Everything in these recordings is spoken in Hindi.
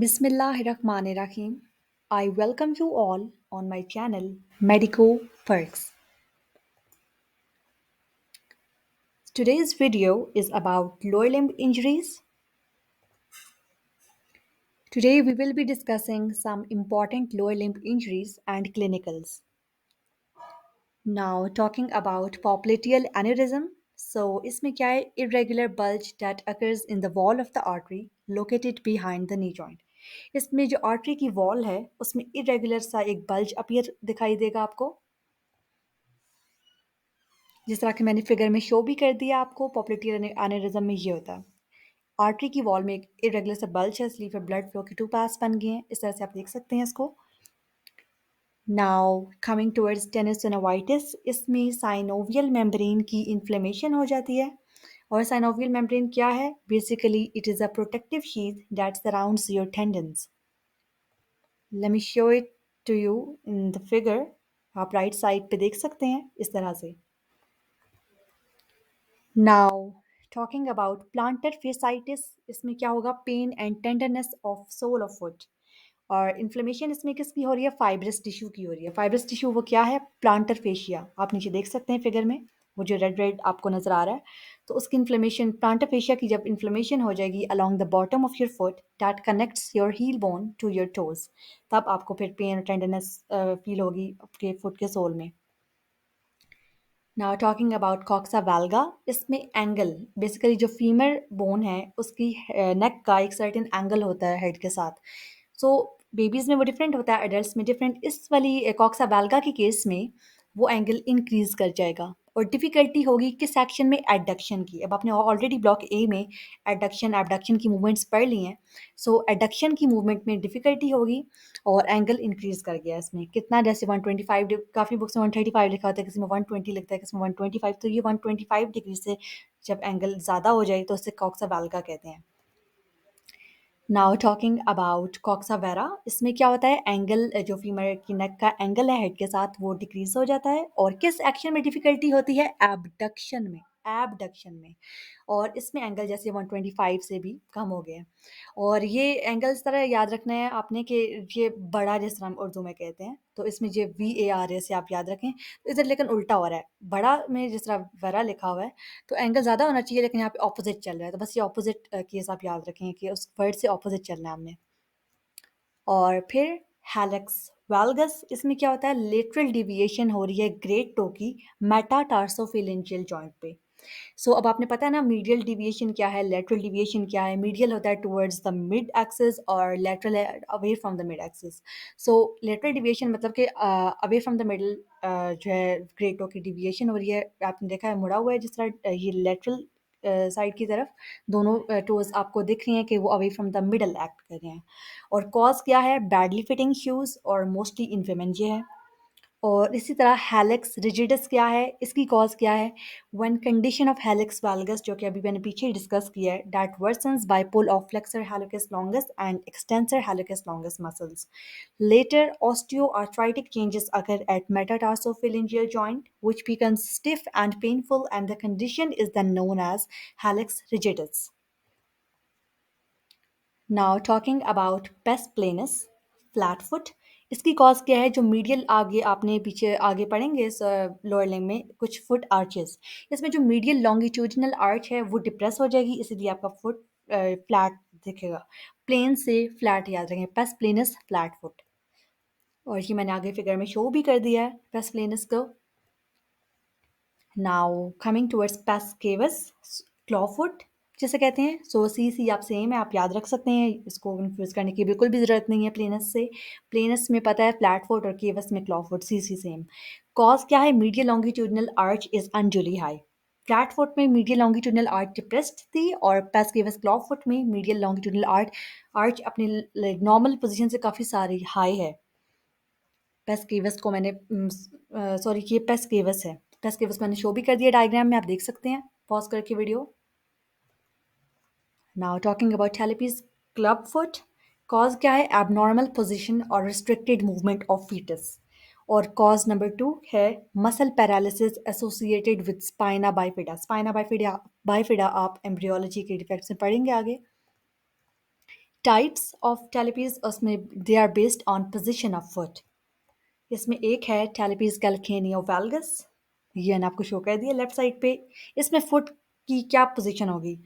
Bismillahirrahmanirrahim. I welcome you all on my channel Medico Perks. Today's video is about lower limb injuries. Today we will be discussing some important lower limb injuries and clinicals. Now talking about popliteal aneurysm. So इसमें क्या है irregular bulge that occurs in the wall of the artery located behind the knee joint. इसमें जो आर्टरी की वॉल है उसमें irregular सा एक बल्ज अपीयर दिखाई देगा आपको, जिस तरह कि मैंने फिगर में शो भी कर दिया आपको। पॉप्युलेटेड एनेरिज्म में ये होता है, आर्टरी की वॉल में एक इरेगुलर सा बल्ज है, स्लीव ब्लड फ्लो के टू पास बन गए हैं, इस तरह से आप देख सकते हैं इसको। नाउ कमिंग टुवर्ड्स टेनिसोनोवाइटिस, इसमें साइनोवियल मेम्ब्रेन की इन्फ्लेमेशन हो जाती है। और साइनोवियल मेम्ब्रेन क्या है? Basically it is a protective sheath that surrounds your tendons. Let me show it to you in the figure. आप राइट साइड पे देख सकते हैं इस तरह से। Now, talking about plantar fasciitis, इसमें क्या होगा? Pain and tenderness of sole of foot. और इन्फ्लेमेशन इसमें किसकी हो रही है? फाइब्रस टिश्यू की हो रही है। फाइब्रस टिश्यू वो क्या है? Plantar fascia. आप नीचे देख सकते हैं फिगर में, वो जो रेड रेड आपको नजर आ रहा है, तो उसकी इन्फ्लेमेशन, प्लांटर फेशिया की जब इन्फ्लेमेशन हो जाएगी along the bottom of your foot that connects your heel bone to your toes, तब आपको फिर पेन और टेंडरनेस फील होगी आपके फुट के सोल में। नाउ टॉकिंग अबाउट कॉक्सा वैल्गा, इसमें एंगल, बेसिकली जो फीमर बोन है उसकी नेक का एक सर्टेन एंगल होता है हेड के साथ। सो बेबीज़ में वो डिफरेंट होता है, एडल्ट्स में डिफरेंट। इस वाली कॉक्सा वैल्गा के केस में वो एंगल इंक्रीज कर जाएगा और डिफ़िकल्टी होगी किस सेक्शन में? एडक्शन की। अब आपने ऑलरेडी ब्लॉक ए में एडक्शन एबडक्शन की मूवमेंट्स पढ़ ली हैं, सो एडक्शन की मूवमेंट में डिफ़िकल्टी होगी और एंगल इंक्रीज कर गया इसमें। कितना? जैसे 125, काफ़ी बुक्स में 135 लिखा होता है, किसी में 120 लिखता है, किसी में 125, तो ये 125 डिग्री से जब एंगल ज़्यादा हो जाए तो उसे कॉक्सा वैल्गा कहते हैं। नाउ टॉकिंग अबाउट कॉक्सावेरा, इसमें क्या होता है? एंगल जो फीमर की नेक का एंगल है हेड के साथ वो डिक्रीज हो जाता है। और किस एक्शन में डिफिकल्टी होती है? एबडक्शन में। एबडक्शन में। और इसमें एंगल जैसे 125 से भी कम हो गया है। और ये एंगल इस तरह याद रखना है आपने कि ये बड़ा, जिस तरह हम उर्दू में कहते हैं, तो इसमें ये VARA से आप याद रखें। तो इधर लेकिन उल्टा हो रहा है, बड़ा में जिस तरह वरा लिखा हुआ है तो एंगल ज़्यादा होना चाहिए, लेकिन यहाँ पे ऑपोजिट चल रहा है, तो बस ये ऑपोजिट केस आप याद रखें कि उस वर्ड से ऑपोजिट चलना है हमने। और फिर हैलेक्स वैल्गस, इसमें क्या होता है? लेटरल डिविएशन हो रही है ग्रेट टो की मेटाटार्सोफिलेंजियल जॉइंट पे। सो अब आपने पता है ना मीडियल डिविएशन क्या है, लेटरल डिविएशन क्या है। मीडियल होता है टुवर्ड्स द मिड एक्सिस और लेटरल है away from the mid axis. So lateral deviation मतलब कि अवे फ्रॉम द मिडल जो है ग्रेटो की डिविएशन हो रही है। आपने देखा है मुड़ा हुआ है जिस तरह ये लेटरल साइड की तरफ दोनों टोज आपको दिख रही हैं कि वो away from the middle act कर रहे हैं। और कॉज क्या है? बैडली फिटिंग शूज़ और मोस्टली इन विमेन ये है। और इसी तरह हेलिक्स रिजिडस क्या है? इसकी कॉज क्या है? When condition of hallux valgus, जो कि अभी मैंने पीछे ही डिस्कस किया है, that worsens by pull of flexor hallucis longus and extensor hallucis longus muscles. Later osteoarthritic changes occur at metatarsophalangeal joint which becomes stiff and painful, and the condition is then known as hallux rigidus. Now talking about pes planus, flat foot, इसकी कॉज क्या है? जो मीडियल, आगे आपने पीछे आगे पढ़ेंगे इस लोअर लिम्ब में कुछ फुट आर्चेस, इसमें जो मीडियल लॉन्गिट्यूडिनल आर्च है वो डिप्रेस हो जाएगी, इसलिए आपका फुट फ्लैट दिखेगा। प्लेन से फ्लैट याद रखें, पेस प्लेनस फ्लैट फुट। और ये मैंने आगे फिगर में शो भी कर दिया है पेस प्लेनस को। नाउ कमिंग टुवर्ड्स पेस्केवस, क्लॉफुट जिसे कहते हैं। सो सी आप सेम है, आप याद रख सकते हैं, इसको कंफ्यूज करने की बिल्कुल भी ज़रूरत नहीं है प्लेनस से। प्लेनस में पता है फ्लैट फुट और केवस में क्लॉफुट, सी सेम। कॉज क्या है? Medial longitudinal arch is unusually high. Flat foot में मीडियल लॉन्गिट्यूडिनल आर्च डिप्रेस्ड थी और पेस्केवस क्लॉफुट में मीडियल लॉन्गिट्यूडिनल आर्च आर्च अपने नॉर्मल पोजीशन से काफ़ी सारी हाई है। पेस्केवस को मैंने सॉरी ये पेस्केवस है, पेस्केवस मैंने शो भी कर दिया डायग्राम में, आप देख सकते हैं पॉज करके video. Now talking about talipes club foot, cause क्या है? एबनॉर्मल पोजीशन और रिस्ट्रिक्टेड मूवमेंट ऑफ फीटस। और कॉज नंबर 2 है muscle paralysis associated with spina bifida. Spina bifida bifida आप एम्ब्रियोलॉजी के डिफेक्ट्स में पढ़ेंगे आगे। टाइप्स ऑफ टेलीपीज उसमें they are based on position of foot. इसमें एक है टेलीपीज कैल्केनियो वैल्गस, ये मैंने आपको शो कर दिया लेफ्ट साइड पे। इसमें फुट की क्या पोजीशन होगी?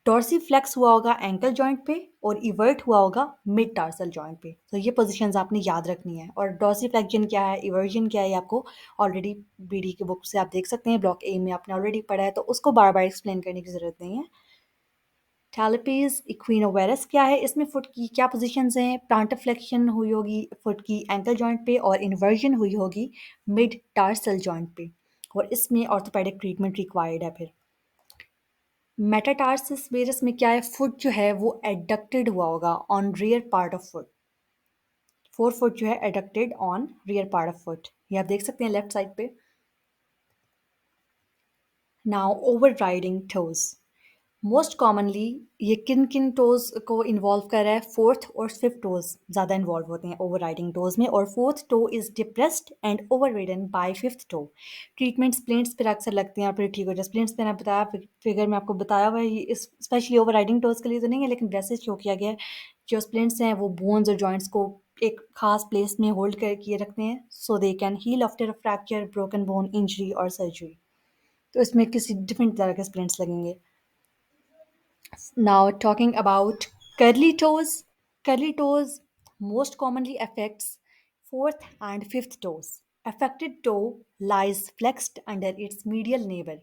डॉर्सी फ्लेक्स हुआ होगा एंकल जॉइंट पे और इवर्ट हुआ होगा मिड टार्सल जॉइंट पे। तो ये पोजीशंस आपने याद रखनी है। और डॉर्सी फ्लेक्शन क्या है, इवर्जन क्या है, ये आपको ऑलरेडी बीडी की बुक से आप देख सकते हैं, ब्लॉक ए में आपने ऑलरेडी पढ़ा है, तो उसको बार बार एक्सप्लेन करने की जरूरत नहीं है। थैलेपीज इक्विनोवेरस क्या है, इसमें फुट की क्या पोजीशंस हैं? प्लांटर फ्लेक्शन हुई होगी फुट की एंकल जॉइंट पे और इन्वर्जन हुई होगी मिड टार्सल जॉइंट पे, और इसमें ऑर्थोपेडिक ट्रीटमेंट रिक्वायर्ड है। फिर मेटाटार्सिस वेरस में क्या है, फुट जो है वो एडक्टेड हुआ होगा on rear part of foot. Four foot जो है adducted on rear part of foot, ये आप देख सकते हैं लेफ्ट साइड पे। Now over riding toes, most commonly ये किन किन टोज को इन्वॉल्व कर रहा है? फोर्थ और फिफ्थ टोज ज़्यादा इन्वॉल्व होते हैं ओवर राइडिंग टोज में, और fourth toe is depressed and over ridden by fifth toe. Treatment splints पर अक्सर लगते हैं और फिर ठीक हो जाए। स्प्लिंट्स मैंने बताया, फिगर में आपको बताया हुआ है, ये स्पेशली ओवर राइडिंग टोज के लिए तो नहीं है, लेकिन वैसे शो किया गया है। जो स्प्लिंट्स हैं वो बोन्स और जॉइंट्स को एक खास प्लेस में होल्ड कर किए रखते हैं, so they can heal after a fracture, broken bone, injury और सर्जरी। तो इसमें किसी डिफरेंट तरह के स्प्लिंट्स लगेंगे। Now talking about curly toes. Curly toes most commonly affects fourth and fifth toes. Affected toe lies flexed under its medial neighbor.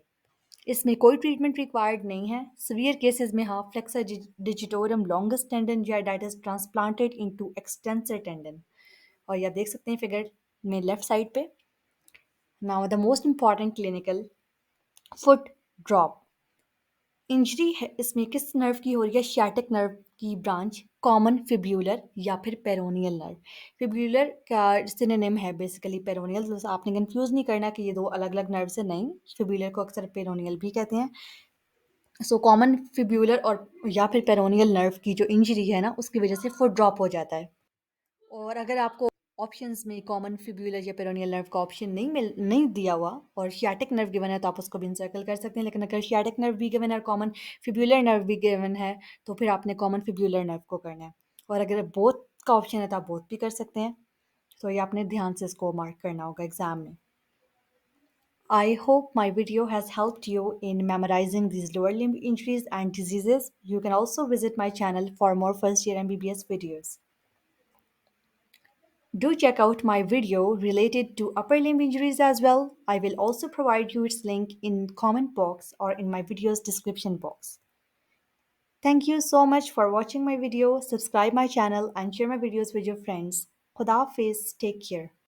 इसमें कोई ट्रीटमेंट रिक्वायर्ड नहीं है। सीवियर केसेस में हाँ फ्लेक्सर डिजिटोरम लॉन्गेस्ट टेंडन या that is transplanted into extensor tendon, और ये आप देख सकते हैं फिगर में लेफ्ट साइड पे। Now the most important clinical, foot drop. Injury है इसमें किस नर्व की हो रही है? शियाटिक नर्व की ब्रांच, कॉमन फिब्यूलर या फिर पेरोनियल नर्व। फिब्यूलर का सिनोनिम है बेसिकली पेरोनियल, तो आपने कंफ्यूज नहीं करना कि ये दो अलग अलग नर्व से, नहीं, फिब्यूलर को अक्सर पेरोनियल भी कहते हैं। सो कॉमन फिब्यूलर और या फिर पेरोनियल नर्व की जो इंजरी है ना, उसकी वजह से फुट ड्रॉप हो जाता है। और अगर आपको ऑप्शंस में कॉमन फिब्यूलर या पेरोनियल नर्व का ऑप्शन नहीं दिया हुआ और शियाटिक नर्व गिवन है, तो आप उसको भी इंसर्कल कर सकते हैं। लेकिन अगर शियाटिक नर्व भी गिवन है और कॉमन फिब्यूलर नर्व भी गिवन है, तो फिर आपने कॉमन फिब्यूलर नर्व को करना है। और अगर बोथ का ऑप्शन है तो आप बोथ भी कर सकते हैं। तो ये आपने ध्यान से इसको मार्क करना होगा एग्जाम में। I hope my video has helped you in memorizing these lower limb injuries and diseases. You can also visit my channel for more first year MBBS videos. Do check out my video related to upper limb injuries as well. I will also provide you its link in comment box or in my video's description box. Thank you so much for watching my video. Subscribe my channel and share my videos with your friends. Khuda Hafiz. Take care.